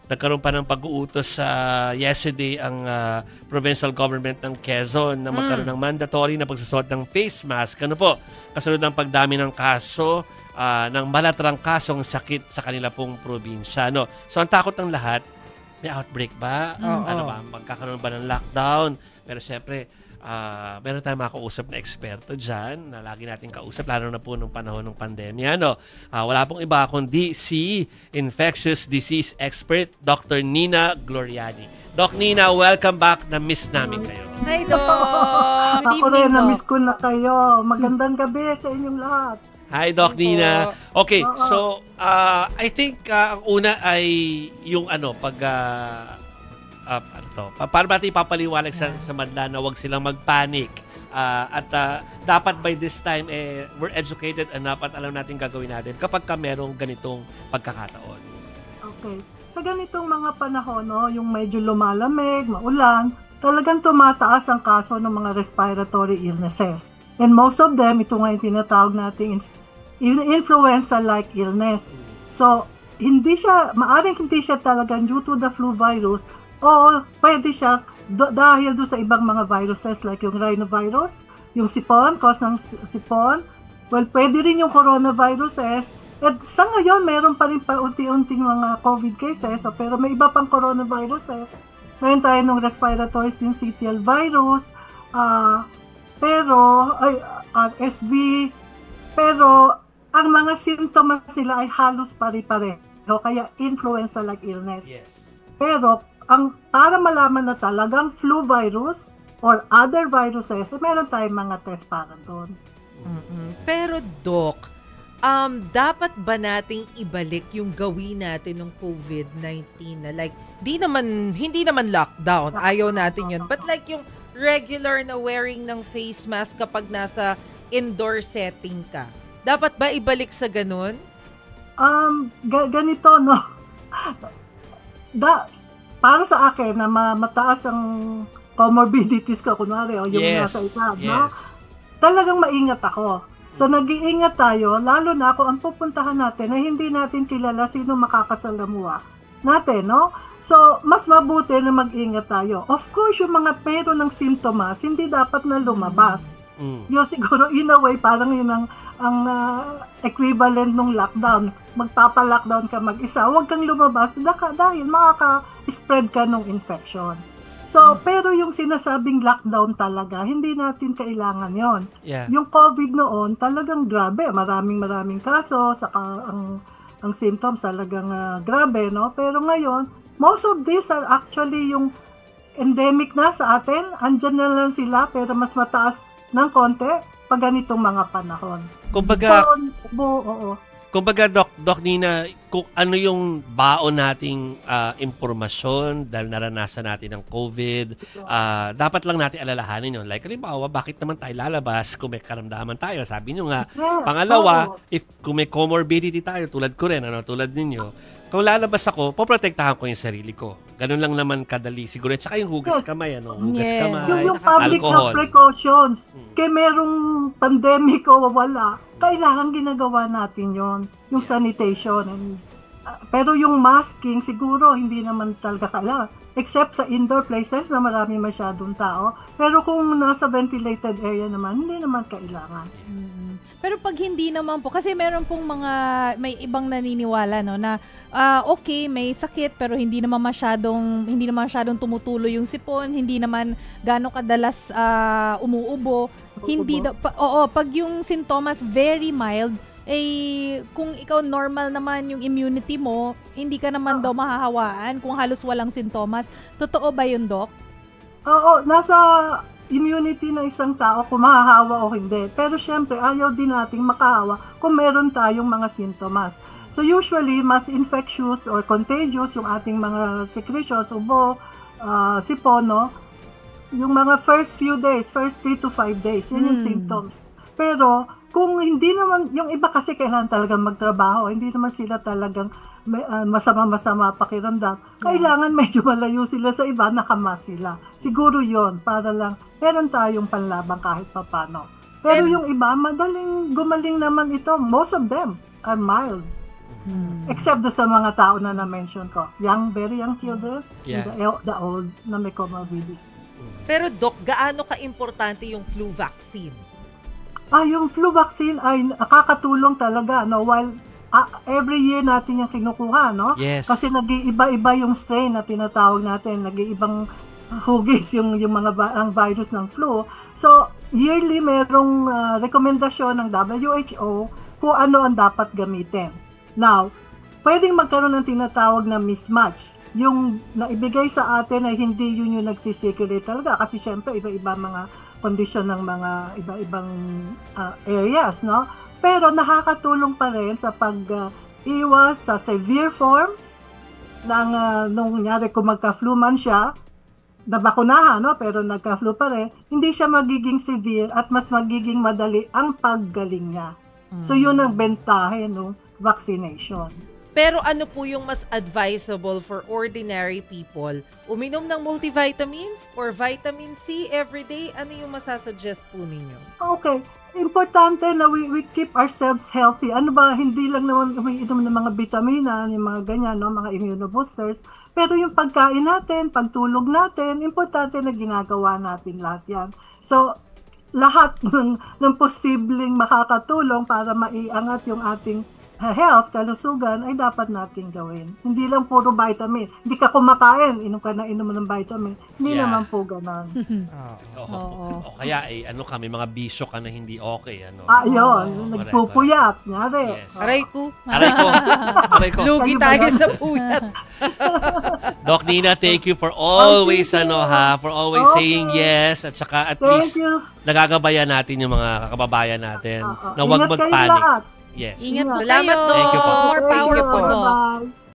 nagkaroon pa ng pag-uutos sa yesterday ang provincial government ng Quezon na magkaroon ng mandatory na pagsusot ng face mask. Ano po? Kasunod ng pagdami ng kaso ng malatrang kasong sakit sa kanila pong probinsya. No? So ang takot ng lahat, may outbreak ba? Ano ba? Magkakaroon ba ng lockdown? Pero syempre, meron tayong makausap na eksperto dyan na lagi natin kausap, lalo na po nung panahon ng pandemya. No? Wala pong iba kundi si infectious disease expert, Dr. Nina Gloriani. Doc Nina, welcome back. Na-miss namin kayo. Hi, Doc! Ako rin, na-miss ko na kayo. Magandang gabi sa inyong lahat. Hi, Doc Nina. Okay, so I think ang una ay yung para natin ipapaliwanag sa madla na huwag silang mag-panic. At dapat by this time, we're educated enough at alam natin gagawin natin kapag merong ganitong pagkakataon. Okay. Sa ganitong mga panahon, yung medyo lumalamig, maulan, talagang tumataas ang kaso ng mga respiratory illnesses. And most of them, ito nga yung tinatawag natin influenza-like illness. So, maaring hindi siya talagang due to the flu virus, o pwede siya dahil doon sa ibang mga viruses like yung rhinovirus, yung sipon, cause ng sipon. Well, pwede rin yung coronaviruses. At sa ngayon, meron pa rin unti-unting mga COVID cases, pero may iba pang coronaviruses. Meron tayo ng respiratory syncytial virus, RSV, pero ang mga simptomas sila ay halos pare-pareho, kaya influenza-like illness. Yes. Pero para malaman na talagang flu virus or other viruses, meron tayong mga test para doon. Pero Doc, dapat ba nating ibalik yung gawin natin ng COVID-19 na like, hindi naman lockdown, ayaw natin yun, but like yung regular na wearing ng face mask kapag nasa indoor setting ka. Dapat ba ibalik sa ganun? Ganito, no? Para sa akin na mataas ang comorbidities ko, kunwari, yung nasa edad, no? Talagang maingat ako. So, nag-iingat tayo, lalo na kung ang pupuntahan natin ay hindi natin kilala sino makakasalamuha natin, no? So, mas mabuti na mag-ingat tayo. Of course, yung mga pero ng simptomas, hindi dapat na lumabas. Yung siguro, in a way, parang yun ang equivalent ng lockdown. Magpapa-lockdown ka mag-isa, huwag kang lumabas dahil makaka-spread ka ng infection. So, pero yung sinasabing lockdown talaga, hindi natin kailangan yon. Yeah. Yung COVID noon, talagang grabe. Maraming kaso, saka ang symptoms talagang grabe, no? Pero ngayon, most of these are actually yung endemic na sa atin. Andyan na lang sila, pero mas mataas ng konti pag ganitong mga panahon. Kumbaga, Doc Nina, kung ano yung baon nating impormasyon dahil naranasan natin ng COVID, dapat lang natin alalahanin yun. Like, halimbawa, bakit naman tayo lalabas kung may karamdaman tayo? Sabi nyo nga. Yes, Pangalawa, kung may comorbidity tayo, tulad ko rin, tulad ninyo, kung lalabas ako, poprotektahan ko yung sarili ko. Ganun lang naman kadali. Siguro, tsaka yung hugas kamay, hugas kamay, yung public alcohol. health precautions. Kaya merong pandemic o wala, kailangan ginagawa natin yon, yung sanitation. Pero yung masking, siguro, hindi naman talaga kailangan. Except sa indoor places na marami masyadong tao. Pero kung nasa ventilated area naman, hindi naman kailangan. Pero pag hindi naman po, kasi meron pong may ibang naniniwala, no, na okay, may sakit pero hindi naman masyadong tumutuloy yung sipon, hindi naman gaano kadalas umuubo. Pag yung sintomas very mild, kung ikaw normal naman yung immunity mo, hindi ka naman daw mahahawaan kung halos walang sintomas. Totoo ba yun, Doc? Oo, nasa immunity ng isang tao kung mahahawa o hindi. Pero syempre, ayaw din nating makahawa kung meron tayong mga sintomas. So usually, mas infectious or contagious yung ating mga secretions, ubo, sipon, no? Yung mga first few days, first 3 to 5 days, yun yung symptoms. Pero kung hindi naman, yung iba kasi kailangan talagang magtrabaho, hindi naman sila talagang masama pakiramdam. Kailangan medyo malayo sila sa iba, nakamas sila. Siguro yon para lang meron tayong panlabang kahit papano. Pero yung iba, madaling gumaling naman ito. Most of them are mild. Except do sa mga tao na na-mention ko. Very young children, Yeah. and the old na may comorbidities. Pero Doc, gaano ka-importante yung flu vaccine? Yung flu vaccine ay nakakatulong talaga, no? While every year natin yung kinukuha, no? Yes. Kasi nag-iiba-iba yung strain na tinatawag natin, nag-iibang hugis yung mga ang virus ng flu. So, yearly merong rekomendasyon ng WHO kung ano ang dapat gamitin. Now, pwedeng magkaroon ng tinatawag na mismatch. Yung naibigay sa atin ay hindi yun yung nagsisirculate talaga kasi syempre iba-iba mga kondisyon ng mga iba-ibang areas, no? Pero nakakatulong pa rin sa pag-iwas sa severe form ng nung nyari kung magka-flu man siya, nabakunahan, no? Pero nagka-flu pa rin, hindi siya magiging severe at mas magiging madali ang paggaling niya. So yun ang bentahe no vaccination. Pero ano po yung mas advisable for ordinary people? Uminom ng multivitamins or vitamin C every day? Ano yung masasuggest po ninyo? Okay. Importante na we keep ourselves healthy. Ano ba, hindi lang naman umiinom ng mga vitamina, yung mga ganyan, no? Mga immunoboosters. Pero yung pagkain natin, pagtulog natin, importante na ginagawa natin lahat yan. So, lahat ng posibleng makakatulong para maiangat yung ating health, kalusugan, ay dapat natin gawin. Hindi lang puro vitamin. Hindi ka kumakain, inom ka na inom ng vitamin. Hindi naman po ganon. O kaya kami mga bisyo ka na hindi okay, ano. Yun. Nagpupuyat. Nyari. Yes. Aray ko. Aray ko. Lugi tayo sa puyat. Doc Nina, thank you for always for always Okay. saying yes at saka at Thank least you. nagagabayan natin yung mga kababayan natin na Ingat huwag kayo mag-panic. lahat. Yes. Ingat po Salamat, kayo. Doc. Thank you po. More Thank power you. po, Doc. Bye-bye.